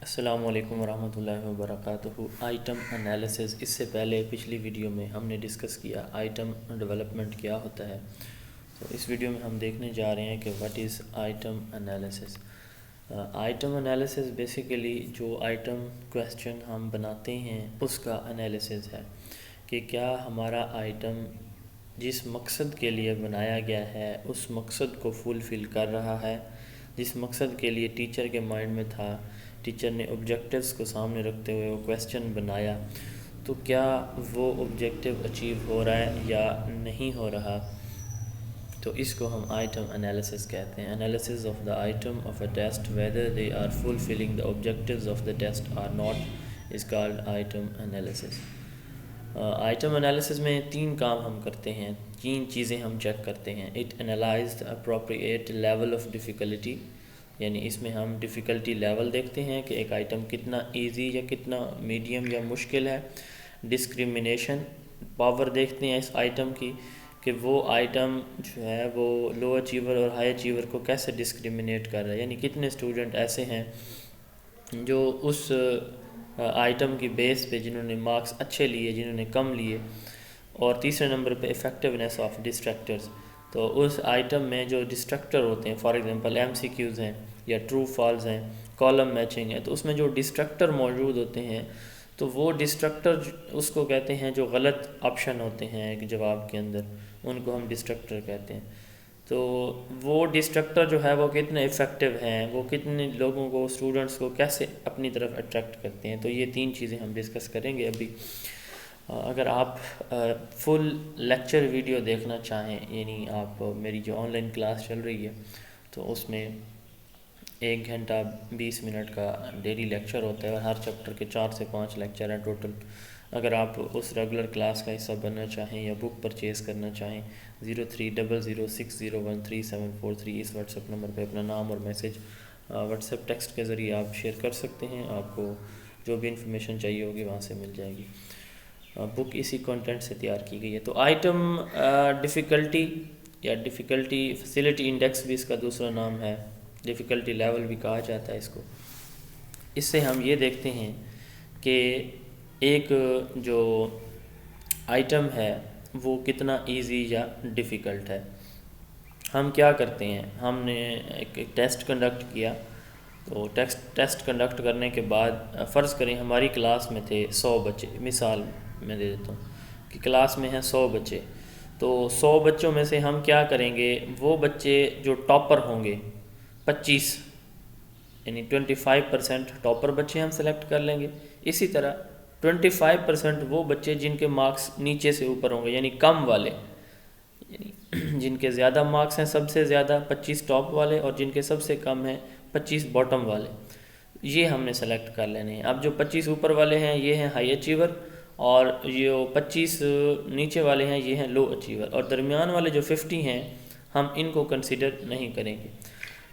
अस्सलामु अलैकुम वरहमतुल्लाहि वबरकातुहू। आइटम एनालिसिस, इससे पहले पिछली वीडियो में हमने डिस्कस किया आइटम डेवलपमेंट क्या होता है। तो इस वीडियो में हम देखने जा रहे हैं कि what is item analysis. Item analysis basically जो आइटम क्वेश्चन हम बनाते हैं उसका एनालिसिस है कि क्या हमारा आइटम जिस मकसद के लिए बनाया गया है उस मकसद को फुलफ़िल कर रहा है। जिस मकसद के लिए टीचर के माइंड में था, टीचर ने ऑब्जेक्टिव्स को सामने रखते हुए वो क्वेश्चन बनाया, तो क्या वो ऑब्जेक्टिव अचीव हो रहा है या नहीं हो रहा। तो इसको हम आइटम एनालिसिस कहते हैं। Analysis of the item of a test whether they are fulfilling the objectives of the test or not is called item analysis. Item analysis में तीन काम हम करते हैं, तीन चीज़ें हम चेक करते हैं। It analyse the appropriate level of difficulty, यानी इसमें हम डिफ़िकल्टी लेवल देखते हैं कि एक आइटम कितना इजी या कितना मीडियम या मुश्किल है। डिस्क्रिमिनेशन पावर देखते हैं इस आइटम की कि वो आइटम जो है वो लो अचीवर और हाई अचीवर को कैसे डिस्क्रिमिनेट कर रहा है, यानी कितने स्टूडेंट ऐसे हैं जो उस आइटम की बेस पे जिन्होंने मार्क्स अच्छे लिए, जिन्होंने कम लिए। और तीसरे नंबर पे इफ़ेक्टिवनेस ऑफ डिस्ट्रैक्टर्स, तो उस आइटम में जो डिस्ट्रक्टर होते हैं, फॉर एग्जांपल एमसीक्यूज़ हैं या ट्रू फॉल्स हैं, कॉलम मैचिंग है, तो उसमें जो डिस्ट्रक्टर मौजूद होते हैं तो वो डिस्ट्रक्टर उसको कहते हैं जो गलत ऑप्शन होते हैं एक जवाब के अंदर, उनको हम डिस्ट्रक्टर कहते हैं। तो वो डिस्ट्रक्टर जो है वो कितने इफ़ेक्टिव हैं, वो कितने लोगों को, स्टूडेंट्स को कैसे अपनी तरफ अट्रैक्ट करते हैं। तो ये तीन चीज़ें हम डिस्कस करेंगे अभी। अगर आप फुल लेक्चर वीडियो देखना चाहें, यानी आप मेरी जो ऑनलाइन क्लास चल रही है तो उसमें 1 घंटा 20 मिनट का डेली लेक्चर होता है और हर चैप्टर के 4 से 5 लेक्चर हैं टोटल। अगर आप उस रेगुलर क्लास का हिस्सा बनना चाहें या बुक परचेज़ करना चाहें, 030060137343 इस व्हाट्सएप नंबर पे अपना नाम और मैसेज व्हाट्सएप टेक्स्ट के ज़रिए आप शेयर कर सकते हैं। आपको जो भी इंफॉर्मेशन चाहिए होगी वहाँ से मिल जाएगी। बुक इसी कंटेंट से तैयार की गई है। तो आइटम डिफ़िकल्टी या डिफ़िकल्टी फैसिलिटी इंडेक्स भी इसका दूसरा नाम है, डिफ़िकल्टी लेवल भी कहा जाता है इसको। इससे हम ये देखते हैं कि एक जो आइटम है वो कितना इजी या डिफ़िकल्ट है। हम क्या करते हैं, हमने एक टेस्ट कंडक्ट किया। तो टेस्ट कंडक्ट करने के बाद फ़र्ज़ करें हमारी क्लास में थे 100 बच्चे, मिसाल मैं दे देता हूँ कि क्लास में हैं 100 बच्चे। तो 100 बच्चों में से हम क्या करेंगे, वो बच्चे जो टॉपर होंगे 25, यानी 25% टॉपर बच्चे हम सेलेक्ट कर लेंगे। इसी तरह 25% वो बच्चे जिनके मार्क्स नीचे से ऊपर होंगे, यानी कम वाले, यानी जिनके ज़्यादा मार्क्स हैं सबसे ज़्यादा 25 टॉप वाले और जिनके सबसे कम हैं 25 बॉटम वाले, ये हमने सेलेक्ट कर लेने हैं। अब जो 25 ऊपर वाले हैं ये हैं हाई अचीवर और जो 25 नीचे वाले हैं ये हैं लो अचीवर, और दरमियान वाले जो 50 हैं हम इनको कंसिडर नहीं करेंगे।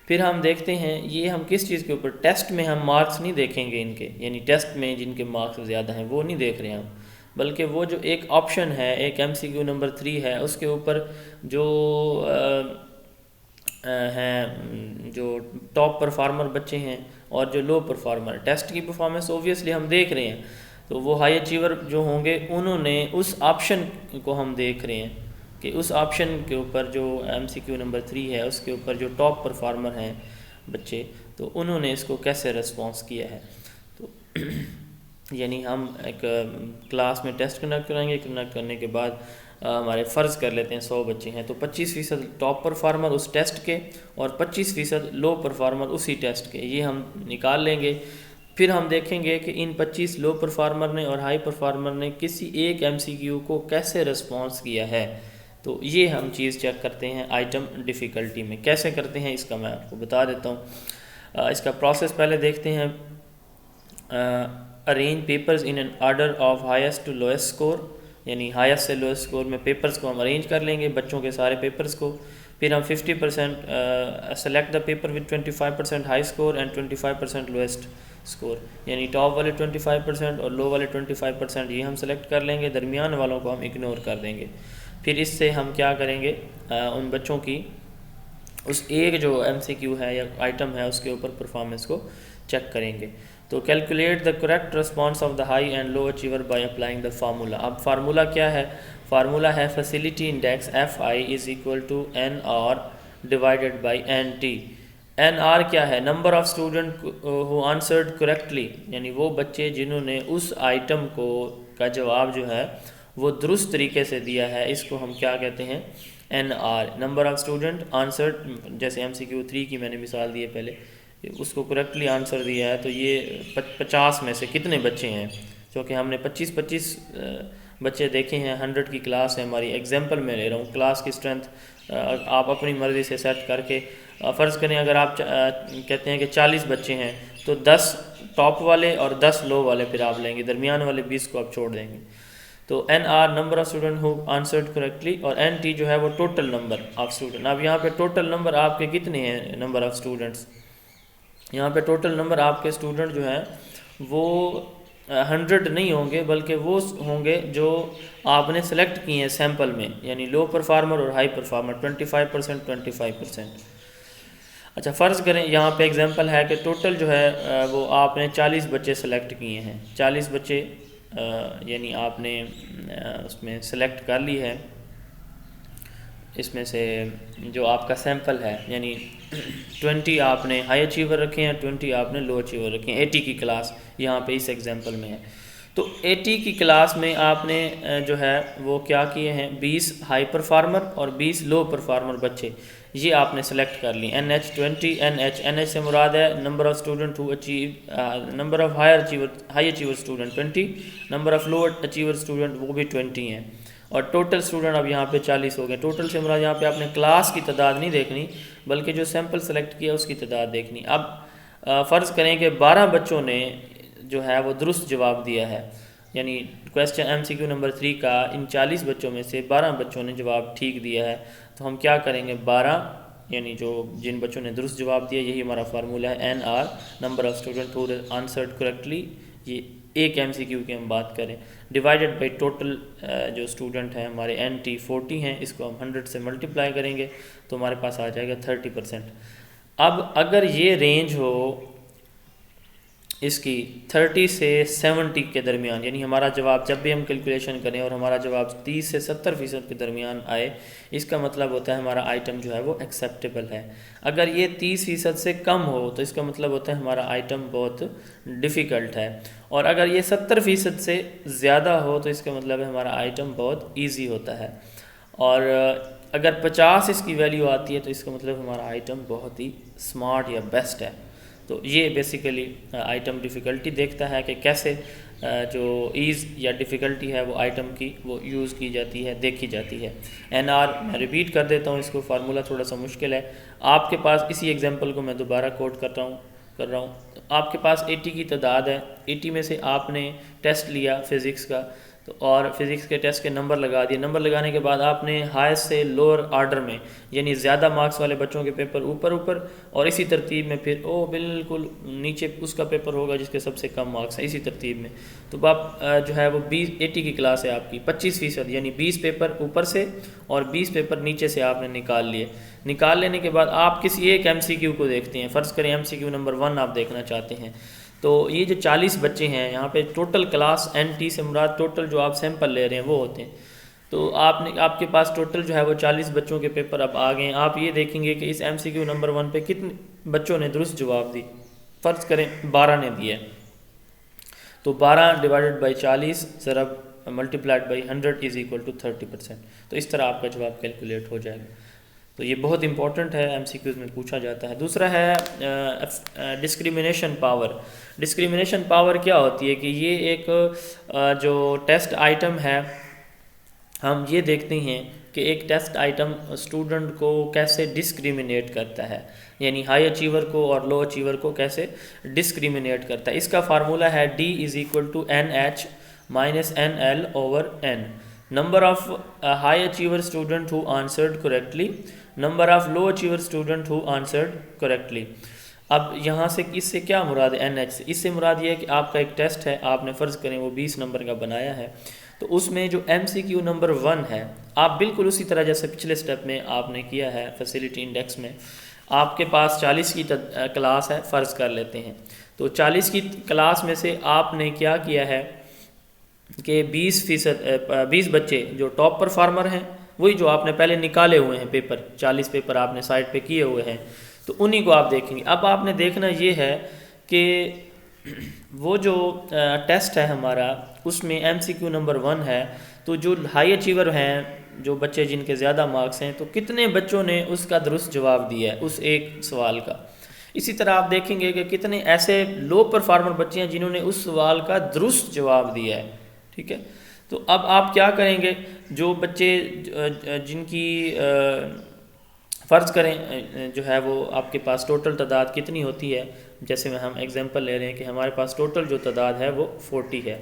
फिर हम देखते हैं ये हम किस चीज़ के ऊपर, टेस्ट में हम मार्क्स नहीं देखेंगे इनके, यानी टेस्ट में जिनके मार्क्स ज़्यादा हैं वो नहीं देख रहे हैं हम, बल्कि वो जो एक ऑप्शन है, एक MCQ नंबर 3 है, उसके ऊपर जो हैं जो टॉप परफार्मर बच्चे हैं और जो लो परफार्मर, टेस्ट की परफॉर्मेंस ओबियसली हम देख रहे हैं, तो वो हाई अचीवर जो होंगे उन्होंने उस ऑप्शन को हम देख रहे हैं कि उस ऑप्शन के ऊपर जो MCQ नंबर 3 है उसके ऊपर जो टॉप परफार्मर हैं बच्चे, तो उन्होंने इसको कैसे रिस्पॉन्स किया है। तो यानी हम एक क्लास में टेस्ट कंडक्ट कराएंगे, कंडक्ट करने के बाद हमारे फ़र्ज़ कर लेते हैं 100 बच्चे हैं, तो 25% टॉप परफार्मर उस टेस्ट के और 25% लो परफार्मर उसी टेस्ट के, ये हम निकाल लेंगे। फिर हम देखेंगे कि इन 25 लो परफार्मर ने और हाई परफार्मर ने किसी एक MCQ को कैसे रिस्पॉन्स किया है। तो ये हम चीज़ चेक करते हैं आइटम डिफ़िकल्टी में। कैसे करते हैं इसका मैं आपको बता देता हूँ। इसका प्रोसेस पहले देखते हैं। Arrange papers in an order of highest to lowest score, यानी हाईएस्ट से लोएस्ट स्कोर में पेपर्स को हम अरेंज कर लेंगे, बच्चों के सारे पेपर्स को। फिर हम 50% select the paper with 25% high score and 25% lowest score, यानी टॉप वाले 25% और लो वाले 25% ये हम सेलेक्ट कर लेंगे, दरमियान वालों को हम इग्नोर कर देंगे। फिर इससे हम क्या करेंगे, उन बच्चों की उस एक जो MCQ है या आइटम है उसके ऊपर परफॉर्मेंस को चेक करेंगे। तो calculate the correct response of the high and low achiever by applying the formula. अब फार्मूला क्या है? फार्मूला है facility index FI is equal to NR divided by NT। NR क्या है? Number of student who answered correctly, यानी वो बच्चे जिन्होंने उस आइटम को का जवाब जो है वो दुरुस्त तरीके से दिया है, इसको हम क्या कहते हैं? NR। Number of student answered, जैसे MCQ 3 की मैंने मिसाल दी है पहले, उसको करेक्टली आंसर दिया है, तो ये 50 में से कितने बच्चे हैं? क्योंकि हमने 25 बच्चे देखे हैं, 100 की क्लास है हमारी, एग्जाम्पल में ले रहा हूँ। क्लास की स्ट्रेंथ आप अपनी मर्ज़ी से सेट करके फ़र्ज़ करें अगर आप कहते हैं कि 40 बच्चे हैं तो 10 टॉप वाले और 10 लो वाले फिर आप लेंगे, दरमियान वाले 20 को आप छोड़ देंगे। तो NR number of student who answered correctly, और NT जो है वो टोटल नंबर ऑफ़ स्टूडेंट। अब यहाँ पे टोटल नंबर आपके कितने हैं? नंबर ऑफ़ स्टूडेंट्स, यहाँ पे टोटल नंबर आपके स्टूडेंट जो हैं वो 100 नहीं होंगे, बल्कि वो होंगे जो आपने सेलेक्ट किए हैं सैम्पल में, यानी लो परफार्मर और हाई परफार्मर 25%, 25%। अच्छा, फ़र्ज़ करें यहाँ पे एग्जांपल है कि टोटल जो है वो आपने 40 बच्चे सेलेक्ट किए हैं, 40 बच्चे यानी आपने उसमें सेलेक्ट कर ली है, इसमें से जो आपका सैम्पल है, यानी 20 आपने हाई अचीवर रखे हैं, 20 आपने लो अचीवर रखे हैं। 80 की क्लास यहाँ पे इस एग्जांपल में है। तो 80 की क्लास में आपने जो है वो क्या किए हैं? 20 हाई परफार्मर और 20 लो परफार्मर बच्चे, ये आपने सेलेक्ट कर ली। NH 20, NH से मुराद है number of student who achieve, number of high achiever student 20, number of low achiever student वो भी 20 हैं, और टोटल स्टूडेंट अब यहाँ पे 40 हो गए। टोटल से मुराद यहाँ पे आपने क्लास की तादाद नहीं देखनी, बल्कि जो सैम्पल सेलेक्ट किया उसकी तादाद देखनी। अब फ़र्ज़ करें कि 12 बच्चों ने जो है वो दुरुस्त जवाब दिया है, यानी क्वेश्चन MCQ नंबर 3 का इन 40 बच्चों में से 12 बच्चों ने जवाब ठीक दिया है, तो हम क्या करेंगे? 12 यानी जो जिन बच्चों ने दुरुस्त जवाब दिया, यही हमारा फार्मूला है NR number of student who answered correctly, ये एक MCQ की हम बात करें, डिवाइडेड बाई टोटल जो स्टूडेंट हैं हमारे NT 40 हैं, इसको हम 100 से मल्टीप्लाई करेंगे तो हमारे पास आ जाएगा 30%। अब अगर ये रेंज हो इसकी 30 से 70 के दरमियान, यानी हमारा जवाब जब भी हम कैलकुलेशन करें और हमारा जवाब 30 से 70% के दरमियान आए, इसका मतलब होता है हमारा आइटम जो है वो एक्सेप्टेबल है। अगर ये 30% से कम हो तो इसका मतलब होता है हमारा आइटम बहुत डिफ़िकल्ट है, और अगर ये 70% से ज़्यादा हो तो इसका मतलब है हमारा आइटम बहुत ईजी होता है, और अगर 50 इसकी वैल्यू आती है तो इसका मतलब हमारा आइटम बहुत ही स्मार्ट या बेस्ट है। तो ये बेसिकली आइटम डिफ़िकल्टी देखता है कि कैसे जो ईज़ या डिफ़िकल्टी है वो आइटम की वो यूज़ की जाती है, देखी जाती है। NR मैं रिपीट कर देता हूँ, इसको फार्मूला थोड़ा सा मुश्किल है। आपके पास इसी एग्जांपल को मैं दोबारा कोट कर रहा हूँ। आपके पास 80 की तादाद है, 80 में से आपने टेस्ट लिया फ़िज़िक्स का, तो और फिज़िक्स के टेस्ट के नंबर लगा दिए। नंबर लगाने के बाद आपने हाई से लोअर आर्डर में, यानी ज़्यादा मार्क्स वाले बच्चों के पेपर ऊपर और इसी तरतीब में फिर बिल्कुल नीचे उसका पेपर होगा जिसके सबसे कम मार्क्स हैं, इसी तरतीब में। तो आप जो है वो 80 की क्लास है आपकी, 25%, यानी 20 पेपर ऊपर से और 20 पेपर नीचे से आपने निकाल लिए। निकाल लेने के बाद आप किसी एक MCQ को देखते हैं, फ़र्ज़ करें MCQ नंबर 1 आप देखना चाहते हैं। तो ये जो 40 बच्चे हैं यहाँ पे टोटल क्लास, NT से मुराद टोटल जो आप सैंपल ले रहे हैं वो होते हैं। तो आपके पास टोटल जो है वो 40 बच्चों के पेपर अब आ गए हैं। आप ये देखेंगे कि इस MCQ नंबर 1 पे कितने बच्चों ने दुरुस्त जवाब दी। फ़र्ज़ करें 12 ने दिया, तो 12 डिवाइडेड बाई 40 ज़रब multiplied by 100 is equal to 30%। तो इस तरह आपका जवाब कैलकुलेट हो जाएगा। तो ये बहुत इंपॉर्टेंट है, MCQs में पूछा जाता है। दूसरा है डिस्क्रिमिनेशन पावर। डिस्क्रिमिनेशन पावर क्या होती है कि ये एक जो टेस्ट आइटम है, हम ये देखते हैं कि एक टेस्ट आइटम स्टूडेंट को कैसे डिस्क्रिमिनेट करता है, यानी हाई अचीवर को और लो अचीवर को कैसे डिस्क्रिमिनेट करता है। इसका फार्मूला है D is equal to NH minus NL over N। Number of high achiever student who answered correctly, number of low achiever student who answered correctly. अब यहाँ से इससे क्या मुराद है? NH से, इससे मुराद ये है कि आपका एक टेस्ट है, आपने फ़र्ज़ करें वो 20 नंबर का बनाया है, तो उसमें जो MCQ नंबर 1 है, आप बिल्कुल उसी तरह जैसे पिछले स्टेप में आपने किया है फैसिलिटी इंडेक्स में, आपके पास 40 की क्लास है, फ़र्ज़ कर लेते हैं। तो 40 की क्लास में से आपने क्या किया है कि 20 बच्चे जो टॉप परफॉर्मर हैं, वही जो आपने पहले निकाले हुए हैं पेपर, 40 पेपर आपने साइड पे किए हुए हैं, तो उन्हीं को आप देखेंगे। अब आपने देखना ये है कि वो जो टेस्ट है हमारा, उसमें MCQ नंबर 1 है, तो जो हाई अचीवर हैं, जो बच्चे जिनके ज़्यादा मार्क्स हैं, तो कितने बच्चों ने उसका दुरुस्त जवाब दिया है उस एक सवाल का। इसी तरह आप देखेंगे कि कितने ऐसे लो परफॉर्मर बच्चे हैं जिन्होंने उस सवाल का दुरुस्त जवाब दिया है। ठीक है, तो अब आप क्या करेंगे, जो बच्चे जिनकी फ़र्ज़ करें जो है वो आपके पास टोटल तादाद कितनी होती है, जैसे में हम एग्जांपल ले रहे हैं कि हमारे पास टोटल जो तादाद है वो 40 है।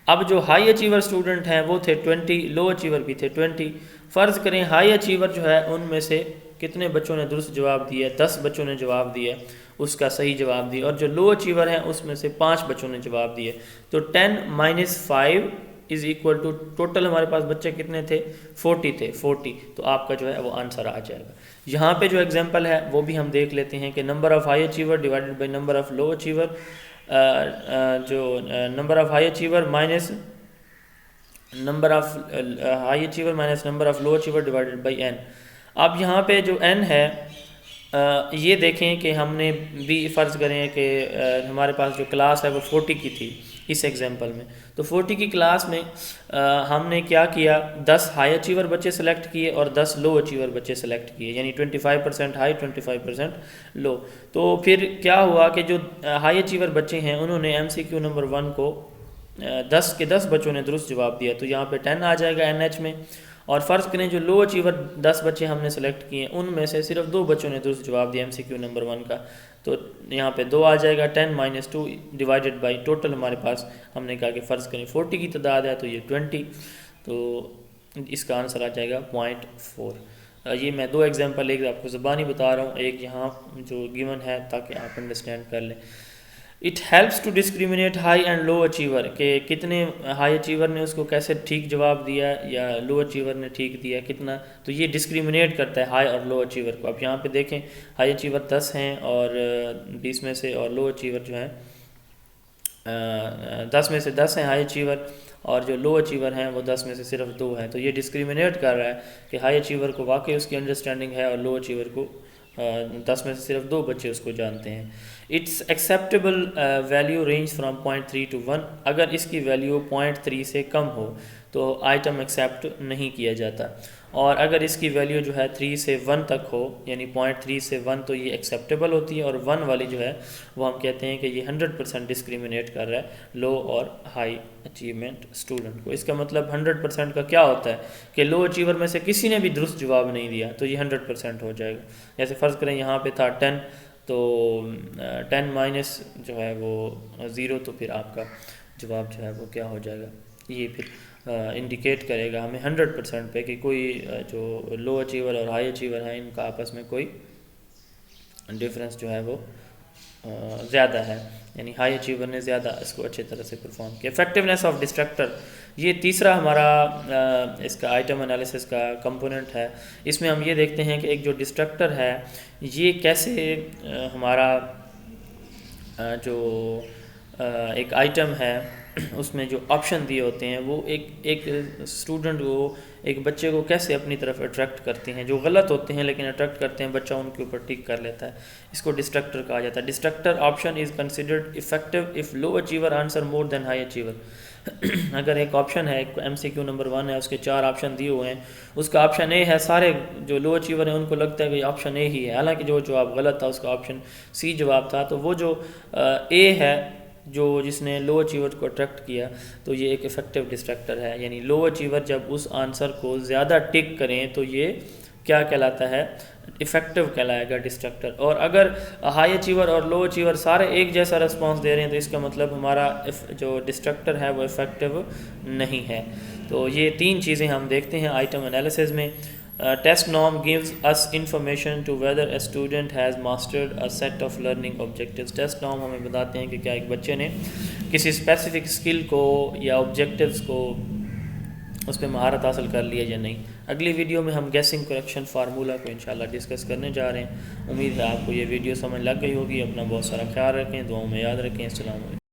अब जो हाई अचीवर स्टूडेंट हैं वो थे 20, लो अचीवर भी थे 20। फ़र्ज़ करें हाई अचीवर जो है उनमें से कितने बच्चों ने दुरुस्त जवाब दिया, 10 बच्चों ने जवाब दिया, उसका सही जवाब दिया, और जो लो अचीवर हैं उसमें से 5 बच्चों ने जवाब दिए। तो 10 - 5 इज़ इक्वल टू टोटल हमारे पास बच्चे कितने थे, 40 थे, 40। तो आपका जो है वो आंसर आ जाएगा। यहाँ पे जो एग्जांपल है वो भी हम देख लेते हैं कि number of high achiever divided by number of low achiever, जो number of high achiever minus number of high achiever minus number of low achiever divided by n। अब यहाँ पे जो n है, ये देखें कि हमने भी फ़र्ज़ करें कि हमारे पास जो क्लास है वो 40 की थी इस एग्जांपल में। तो 40 की क्लास में हमने क्या किया, 10 हाई अचीवर बच्चे सेलेक्ट किए और 10 लो अचीवर बच्चे सेलेक्ट किए, यानी 25% हाई 25% लो। तो फिर क्या हुआ कि जो हाई अचीवर बच्चे हैं उन्होंने MCQ नंबर 1 को 10 के 10 बच्चों ने दुरुस्त जवाब दिया, तो यहाँ पे 10 आ जाएगा NH में। और फ़र्ज़ करें जो लो अचीवर 10 बच्चे हमने सेलेक्ट किए, उनमें से सिर्फ 2 बच्चों ने दुरुस्त जवाब दिया MCQ नंबर 1 का, तो यहाँ पे 2 आ जाएगा। 10 - 2 डिवाइडेड बाई टोटल हमारे पास हमने कहा कि फ़र्ज़ करें 40 की तादाद है तो ये 20, तो इसका आंसर आ जाएगा 0.4। ये मैं 2 एग्जांपल, एक आपको ज़बानी बता रहा हूँ, एक यहाँ जो गिवन है, ताकि आप अंडरस्टैंड कर लें। It helps to discriminate high and low achiever, के कितने हाई अचीवर ने उसको कैसे ठीक जवाब दिया या लो अचीवर ने ठीक दिया कितना, तो ये डिस्क्रिमिनेट करता है हाई और लो अचीवर को। अब यहाँ पे देखें हाई अचीवर 10 हैं और 20 में से, और लो अचीवर जो हैं 10 में से 10 हैं हाई अचीवर, और जो लो अचीवर हैं वो 10 में से सिर्फ 2 हैं। तो ये डिस्क्रिमिनेट कर रहा है कि हाई अचीवर को वाकई उसकी अंडरस्टैंडिंग है और लो अचीवर को 10 में से सिर्फ 2 बच्चे उसको जानते हैं। It's acceptable value range from 0.3 to 1। अगर इसकी वैल्यू 0.3 से कम हो तो आइटम एक्सेप्ट नहीं किया जाता, और अगर इसकी वैल्यू जो है 3 से 1 तक हो, यानी 0.3 से 1, तो ये एक्सेप्टेबल होती है। और 1 वाली जो है वो हम कहते हैं कि ये 100% डिस्क्रिमिनेट कर रहा है लो और हाई अचीवमेंट स्टूडेंट को। इसका मतलब 100% का क्या होता है कि लो अचीवर में से किसी ने भी दुरुस्त जवाब नहीं दिया तो ये 100% हो जाएगा। जैसे फ़र्ज़ करें यहाँ पे था 10, तो 10 माइनस जो है वो 0, तो फिर आपका जवाब जो है वो क्या हो जाएगा, ये फिर इंडिकेट करेगा हमें 100% पे कि कोई जो लो अचीवर और हाई अचीवर हैं इनका आपस में कोई डिफरेंस जो है वो ज़्यादा है, यानी हाई अचीवर ने ज़्यादा इसको अच्छी तरह से परफॉर्म किया। इफेक्टिवनेस ऑफ डिस्ट्रक्टर, ये तीसरा हमारा इसका आइटम एनालिसिस का कंपोनेंट है। इसमें हम ये देखते हैं कि एक जो डिस्ट्रक्टर है ये कैसे हमारा जो एक आइटम है उसमें जो ऑप्शन दिए होते हैं वो एक स्टूडेंट को, एक बच्चे को कैसे अपनी तरफ अट्रैक्ट करते हैं, जो गलत होते हैं लेकिन अट्रैक्ट करते हैं, बच्चा उनके ऊपर टिक कर लेता है, इसको डिस्ट्रक्टर कहा जाता है। Destructor option is considered effective if low achiever answer more than high achiever. अगर एक ऑप्शन है, एक MCQ नंबर 1 है, उसके 4 ऑप्शन दिए हुए हैं, उसका ऑप्शन ए है, सारे जो लो अचीवर हैं उनको लगता है कि ऑप्शन ए ही है, हालांकि जो जवाब गलत था उसका ऑप्शन सी जवाब था। तो वो जो ए है जो जिसने लो अचीवर को अट्रैक्ट किया, तो ये एक इफेक्टिव डिस्ट्रक्टर है, यानी लो अचीवर जब उस आंसर को ज़्यादा टिक करें तो ये क्या कहलाता है, इफेक्टिव कहलाएगा डिस्ट्रक्टर। और अगर हाई अचीवर और लो अचीवर सारे एक जैसा रिस्पांस दे रहे हैं तो इसका मतलब हमारा जो डिस्ट्रक्टर है वो इफेक्टिव नहीं है। तो ये 3 चीज़ें हम देखते हैं आइटम एनालिसिस में। Test norm gives us information to whether a student has mastered a set of learning objectives. Test norm हमें बताते हैं कि क्या एक बच्चे ने किसी स्पेसिफिक स्किल को या ऑब्जेक्टिव्स को उस पर महारत हासिल कर लिया या नहीं। अगली वीडियो में हम गैसिंग करेक्शन फार्मूला को इंशाल्लाह डिस्कस करने जा रहे हैं। उम्मीद है आपको ये वीडियो समझ लग गई होगी। अपना बहुत सारा ख्याल रखें, दुआओं में याद रखें। अस्सलाम वालेकुम।